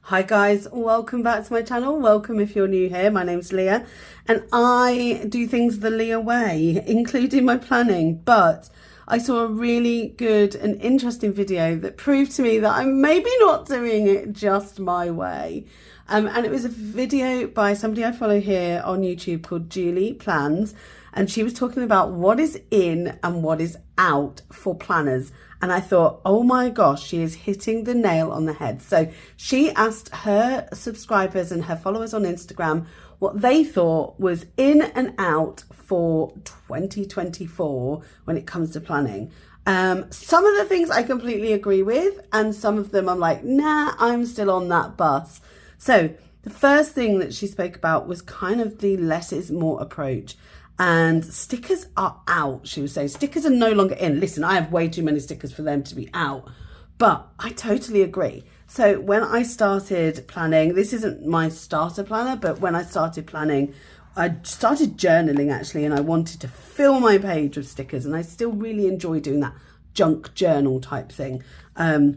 Hi guys, welcome back to my channel. Welcome if you're new here. My name's Leah and I do things the Leah way, including my planning, but I saw a really good and interesting video that proved to me that I'm maybe not doing it just my way. And it was a video by somebody I follow here on YouTube called Julie Plans, and she was talking about what is in and what is out for planners. And I thought, oh my gosh, she is hitting the nail on the head. So she asked her subscribers and her followers on Instagram what they thought was in and out for 2024 when it comes to planning. Some of the things I completely agree with, and some of them I'm like, nah, I'm still on that bus. So the first thing that she spoke about was kind of the less is more approach. And stickers are out, she was saying. Stickers are no longer in. Listen, I have way too many stickers for them to be out, but I totally agree. So when I started planning, this isn't my starter planner, but when I started planning, I started journaling actually, and I wanted to fill my page with stickers, and I still really enjoy doing that junk journal type thing. I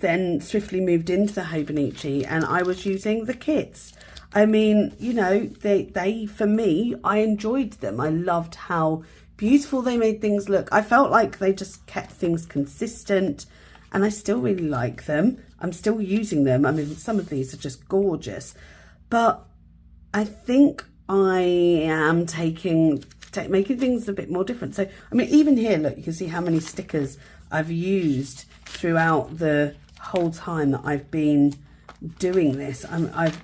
then swiftly moved into the Hobonichi, and I was using the kits. I mean, you know, they for me, I enjoyed them. I loved how beautiful they made things look. I felt like they just kept things consistent, and I still really like them. I'm still using them. I mean, some of these are just gorgeous, but I think I am making things a bit more different. So, I mean, even here, look, you can see how many stickers I've used throughout the whole time that I've been doing this.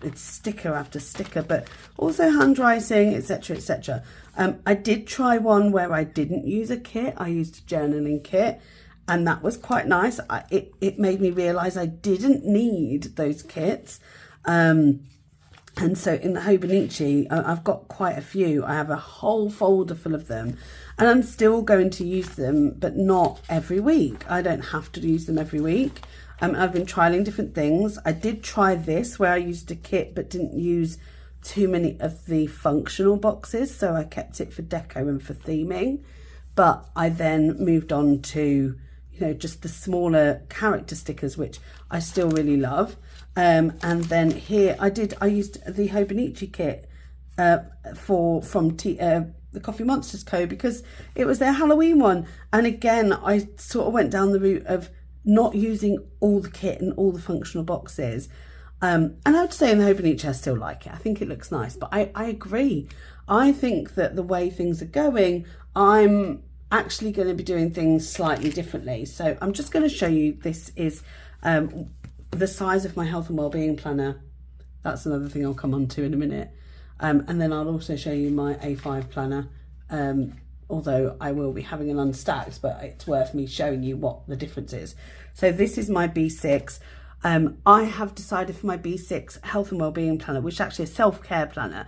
It's sticker after sticker, but also handwriting, etc, etc. I did try one where I didn't use a kit. I used a journaling kit, and that was quite nice. It made me realize I didn't need those kits. And so in the Hobonichi, I've got quite a few. I have a whole folder full of them, and I'm still going to use them, but not every week. I don't have to use them every week. I've been trialing different things. I did try this where I used a kit but didn't use too many of the functional boxes, so I kept it for deco and for theming. But I then moved on to, you know, just the smaller character stickers, which I still really love. And then here I used the Hobonichi kit from the Coffee Monsters Co, because it was their Halloween one. And again, I sort of went down the route of not using all the kit and all the functional boxes. And I would say in the Hobonichi I still like it. I think it looks nice, but I agree. I think that the way things are going, I'm actually going to be doing things slightly differently. So I'm just going to show you, this is the size of my health and wellbeing planner. That's another thing I'll come on to in a minute. And then I'll also show you my A5 planner. Although I will be having an unstacked, but it's worth me showing you what the difference is. So this is my B6. I have decided for my B6 health and wellbeing planner, which actually is a self-care planner,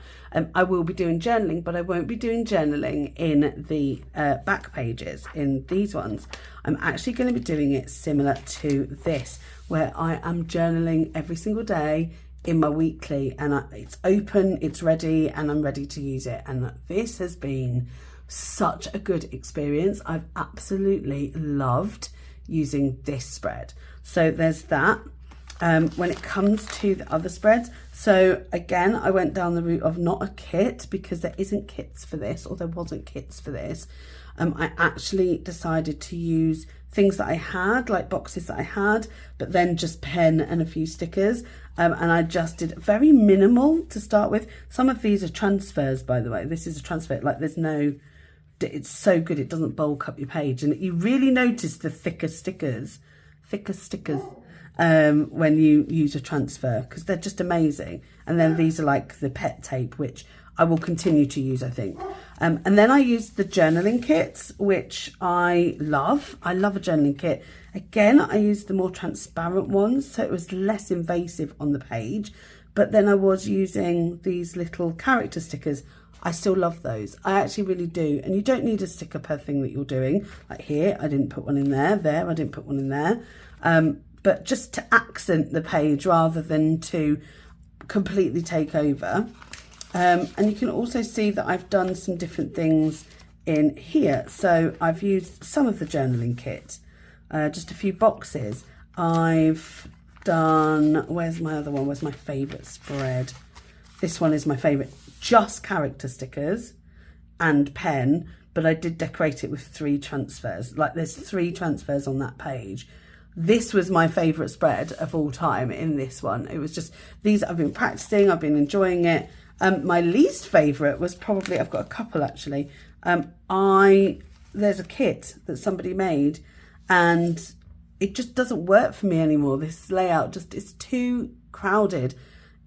I will be doing journaling, but I won't be doing journaling in the back pages, in these ones. I'm actually going to be doing it similar to this, where I am journaling every single day in my weekly, and it's open, it's ready, and I'm ready to use it. And this has been such a good experience. I've absolutely loved using this spread. So there's that. When it comes to the other spreads, so again, I went down the route of not a kit, because there isn't kits for this, or there wasn't kits for this. I actually decided to use things that I had, like boxes that I had, but then just pen and a few stickers. And I just did very minimal to start with. Some of these are transfers, by the way. This is a transfer, like there's no, it's so good, it doesn't bulk up your page, and you really notice the thicker stickers when you use a transfer, because they're just amazing. And then these are like the pet tape, which I will continue to use, I think. And then I used the journaling kits, which I love. I love a journaling kit. Again, I used the more transparent ones, so it was less invasive on the page. But then I was using these little character stickers. I still love those. I actually really do. And you don't need a sticker per thing that you're doing. Like here, I didn't put one in there. There, I didn't put one in there. But just to accent the page rather than to completely take over. And you can also see that I've done some different things in here. So I've used some of the journaling kit, just a few boxes. I've done, where's my other one? Where's my favourite spread? This one is my favourite. Just character stickers and pen, but I did decorate it with 3 transfers. Like there's 3 transfers on that page. This was my favourite spread of all time in this one. It was just, these I've been practicing, I've been enjoying it. My least favourite was probably, I've got a couple actually. There's a kit that somebody made and it just doesn't work for me anymore. This layout just is too crowded.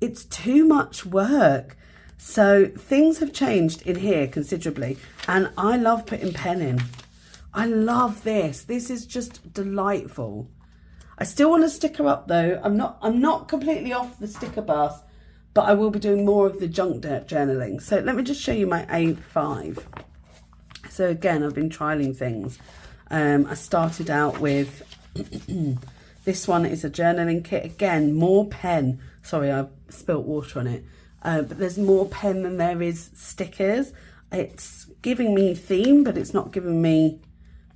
It's too much work. So things have changed in here considerably and I love putting pen in. I love this. This is just delightful. I still want to sticker up though. I'm not completely off the sticker bus, but I will be doing more of the junk journaling. So let me just show you my A5. So again, I've been trialing things. I started out with, this one is a journaling kit. Again, more pen. Sorry, I spilt water on it. But there's more pen than there is stickers. It's giving me theme, but it's not giving me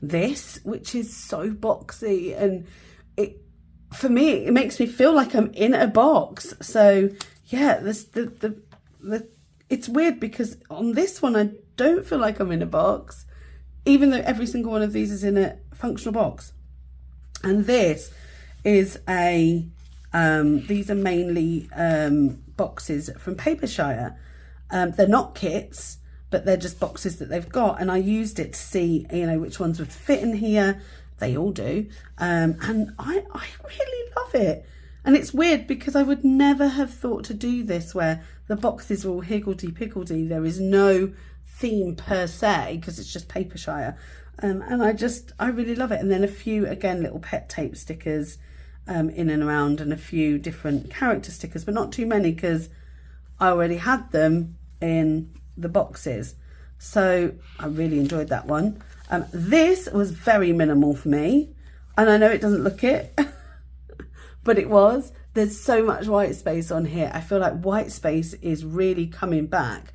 this, which is so boxy. And for me, it makes me feel like I'm in a box. So yeah, it's weird because on this one, I don't feel like I'm in a box, even though every single one of these is in a functional box. And this is these are mainly boxes from Papershire. They're not kits, but they're just boxes that they've got. And I used it to see, you know, which ones would fit in here. They all do. And I really love it. And it's weird because I would never have thought to do this where the boxes are all higgledy-piggledy. There is no theme per se because it's just Papershire. And I really love it. And then a few, again, little pet tape stickers in and around and a few different character stickers, but not too many because I already had them in the boxes. So I really enjoyed that one. This was very minimal for me. And I know it doesn't look it, but it was. There's so much white space on here. I feel like white space is really coming back.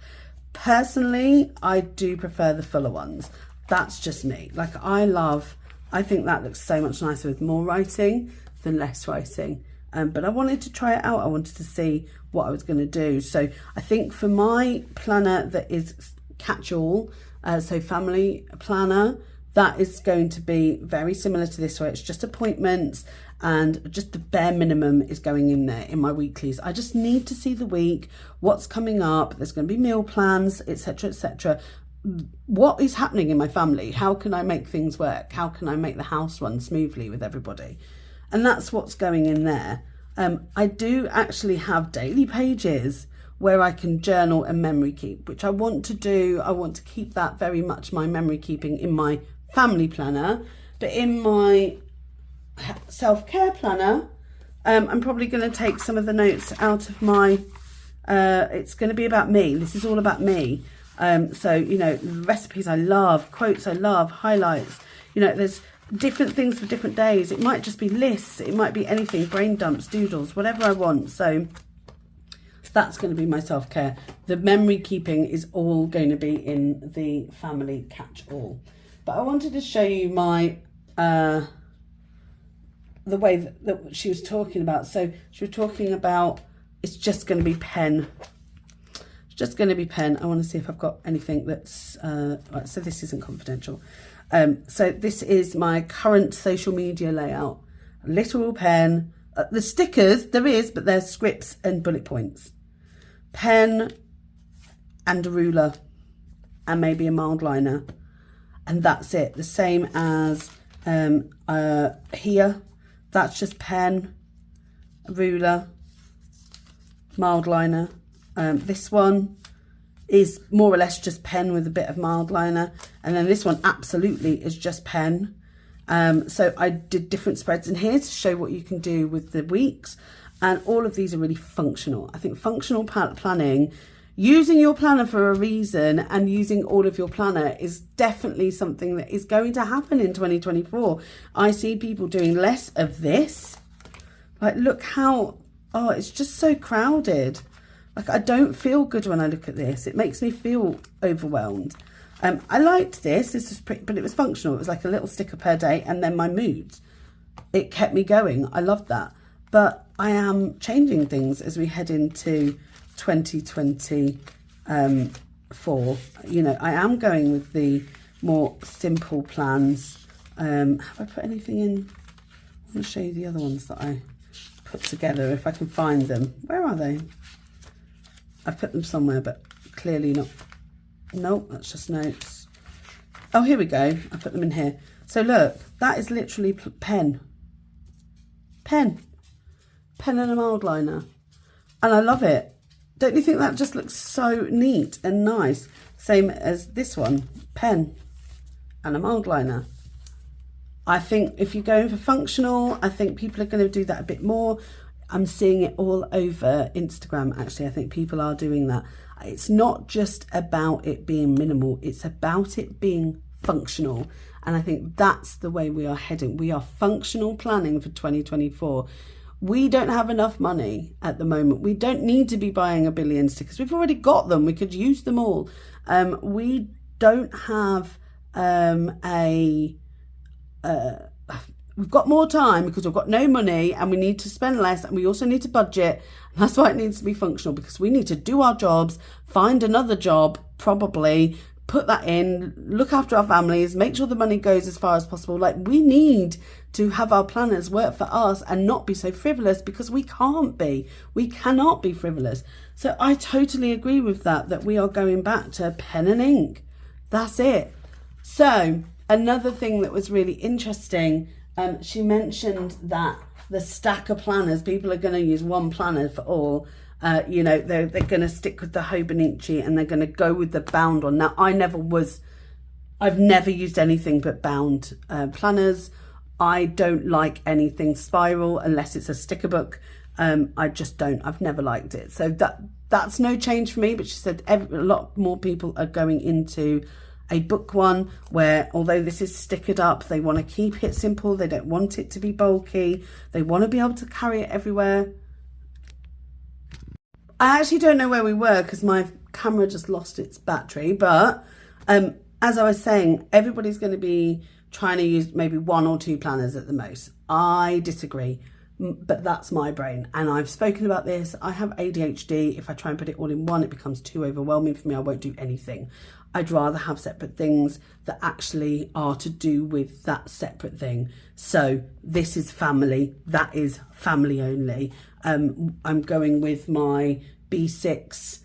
Personally, I do prefer the fuller ones. That's just me. Like I think that looks so much nicer with more writing than less writing. But I wanted to try it out. I wanted to see what I was going to do. So I think for my planner that is catch-all, so family planner, that is going to be very similar to this way. It's just appointments and just the bare minimum is going in there in my weeklies. I just need to see the week, what's coming up. There's going to be meal plans, etc., etc. What is happening in my family? How can I make things work? How can I make the house run smoothly with everybody? And that's what's going in there. I do actually have daily pages where I can journal and memory keep, which I want to do. I want to keep that very much my memory keeping in my family planner, but in my self-care planner, I'm probably going to take some of the notes out of my, it's going to be about me. This is all about me. So, you know, recipes I love, quotes I love, highlights, you know, there's different things for different days. It might just be lists. It might be anything, brain dumps, doodles, whatever I want. So that's going to be my self-care. The memory keeping is all going to be in the family catch-all. But I wanted to show you my, the way that she was talking about. So she was talking about, it's just going to be pen. It's just going to be pen. I want to see if I've got anything that's, right, so this isn't confidential. So this is my current social media layout. Literal pen. The stickers, there is, but there's scripts and bullet points. Pen and a ruler and maybe a mild liner. And that's it. The same as here. That's just pen, ruler, mild liner. This one is more or less just pen with a bit of mild liner. And then this one absolutely is just pen. So I did different spreads in here to show what you can do with the weeks. And all of these are really functional. I think functional planning, using your planner for a reason and using all of your planner is definitely something that is going to happen in 2024. I see people doing less of this. Like, look how, oh, it's just so crowded. Like, I don't feel good when I look at this. It makes me feel overwhelmed. I liked this. This was pretty, but it was functional. It was like a little sticker per day and then my moods. It kept me going. I loved that. But I am changing things as we head into 2024. You know, I am going with the more simple plans. Have I put anything in? I'm going to show you the other ones that I put together if I can find them. Where are they? I've put them somewhere, but clearly not. Nope, that's just notes. Oh, here we go. I put them in here. So look, that is literally pen and a mild liner, and I love it. Don't you think that just looks so neat and nice? Same as this one, pen and a mild liner. I think if you're going for functional, I think people are going to do that a bit more. I'm seeing it all over Instagram, actually. I think people are doing that. It's not just about it being minimal, it's about it being functional. And I think that's the way we are heading. We are functional planning for 2024. We don't have enough money at the moment. We don't need to be buying a billion stickers. We've already got them. We could use them all. We don't have we've got more time because we've got no money and we need to spend less, and we also need to budget. And that's why it needs to be functional, because we need to do our jobs, find another job, probably put that in, look after our families, make sure the money goes as far as possible. Like, we need to have our planners work for us and not be so frivolous, because we cannot be frivolous. So I totally agree with that we are going back to pen and ink. That's it. So another thing that was really interesting, she mentioned that the stack of planners, people are going to use one planner for all. You know, they're going to stick with the Hobonichi and they're going to go with the bound one. Now, I've never used anything but bound planners. I don't like anything spiral unless it's a sticker book. I just don't. I've never liked it. So that's no change for me. But she said a lot more people are going into a book one, where although this is stickered up, they want to keep it simple. They don't want it to be bulky. They want to be able to carry it everywhere. I actually don't know where we were because my camera just lost its battery. But as I was saying, everybody's going to be trying to use maybe 1 or 2 planners at the most. I disagree, but that's my brain. And I've spoken about this. I have ADHD. If I try and put it all in one, it becomes too overwhelming for me. I won't do anything. I'd rather have separate things that actually are to do with that separate thing. So this is family. That is family only. I'm going with my B6.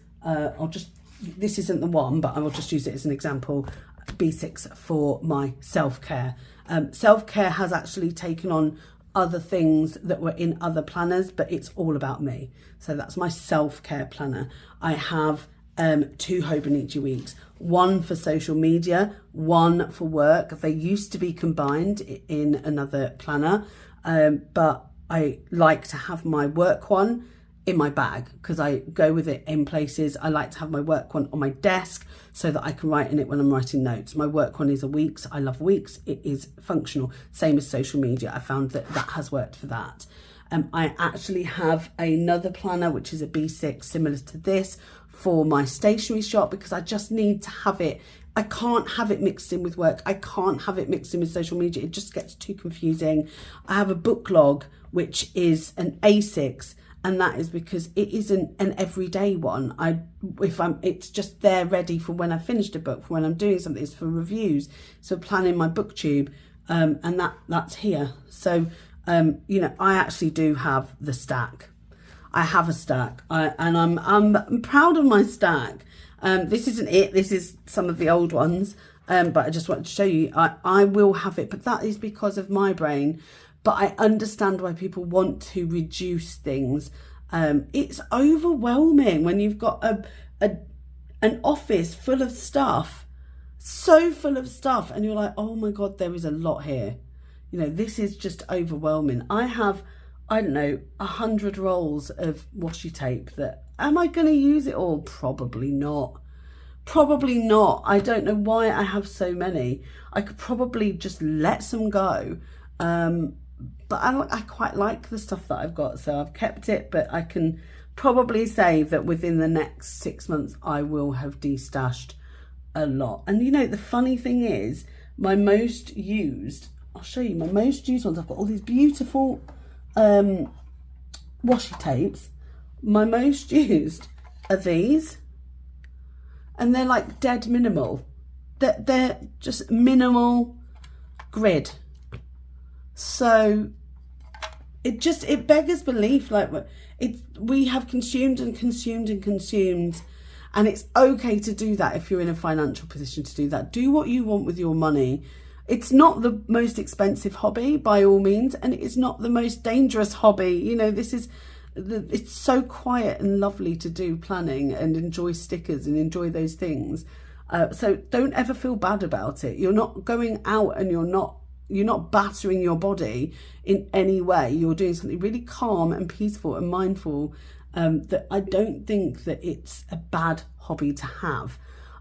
This isn't the one, but I will just use it as an example. B6 for my self-care. Self-care has actually taken on other things that were in other planners, but it's all about me. So that's my self-care planner. I have 2 Hobonichi weeks, 1 for social media, 1 for work. They used to be combined in another planner, but I like to have my work one in my bag because I go with it in places. I like to have my work one on my desk so that I can write in it when I'm writing notes. My work one is a week's. I love weeks. It is functional. Same as social media. I found that has worked for that. I actually have another planner, which is a B6 similar to this, for my stationery shop, because I just need to have it. I can't have it mixed in with work. I can't have it mixed in with social media. It just gets too confusing. I have a book log, which is an A6, and that is because it isn't an everyday one. It's just there ready for when I finished a book, for when I'm doing something. It's for reviews, so planning my booktube, and that's here. So you know, I actually do have the stack. I have a stack, and I'm proud of my stack. This isn't it. This is some of the old ones, but I just wanted to show you. I will have it, but that is because of my brain. But I understand why people want to reduce things. It's overwhelming when you've got an office full of stuff, so full of stuff, and you're like, oh my God, there is a lot here. You know, this is just overwhelming. I have, I don't know, 100 rolls of washi tape that, am I going to use it all? Probably not. Probably not. I don't know why I have so many. I could probably just let some go. But I quite like the stuff that I've got, so I've kept it, but I can probably say that within the next 6 months, I will have destashed a lot. And you know, the funny thing is, my most used, I'll show you my most used ones. I've got all these beautiful washi tapes. My most used are these, and they're like dead minimal. They're just minimal grid. So it beggars belief, like we have consumed and consumed and consumed, and it's okay to do that if you're in a financial position to do that. Do what you want with your money. It's not the most expensive hobby by all means, and it's not the most dangerous hobby. You know, it's so quiet and lovely to do planning and enjoy stickers and enjoy those things. So don't ever feel bad about it. You're not going out and you're not battering your body in any way. You're doing something really calm and peaceful and mindful. That I don't think that it's a bad hobby to have.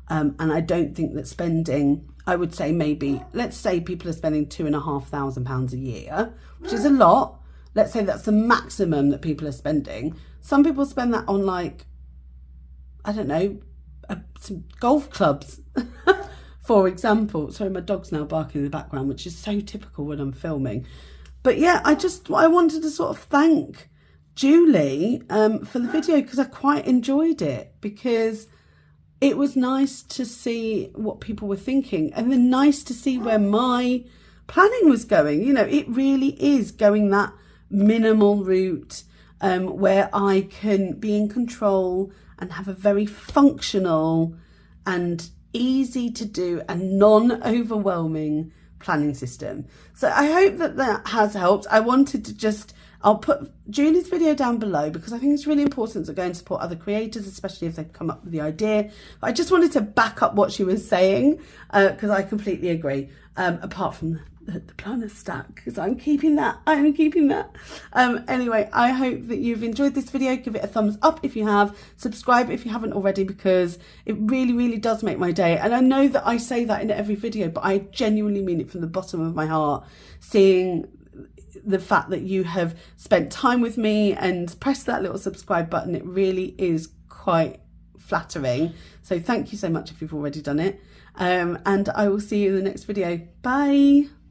And I don't think that spending, I would say maybe, let's say people are spending £2,500 a year, which is a lot. Let's say that's the maximum that people are spending. Some people spend that on, like, I don't know, some golf clubs, for example. Sorry, my dog's now barking in the background, which is so typical when I'm filming. But yeah, I wanted to sort of thank Julie for the video, because I quite enjoyed it, because it was nice to see what people were thinking, and then nice to see where my planning was going. You know, it really is going that minimal route, where I can be in control and have a very functional and easy to do and non-overwhelming planning system. So I hope that has helped. I wanted to I'll put Julie's video down below, because I think it's really important to go and support other creators, especially if they've come up with the idea. But I just wanted to back up what she was saying, because I completely agree, apart from the planner stack, because I'm keeping that. Anyway, I hope that you've enjoyed this video. Give it a thumbs up if you have. Subscribe if you haven't already, because it really, really does make my day. And I know that I say that in every video, but I genuinely mean it from the bottom of my heart, seeing the fact that you have spent time with me and pressed that little subscribe button. It really is quite flattering. So thank you so much if you've already done it. And I will see you in the next video. Bye.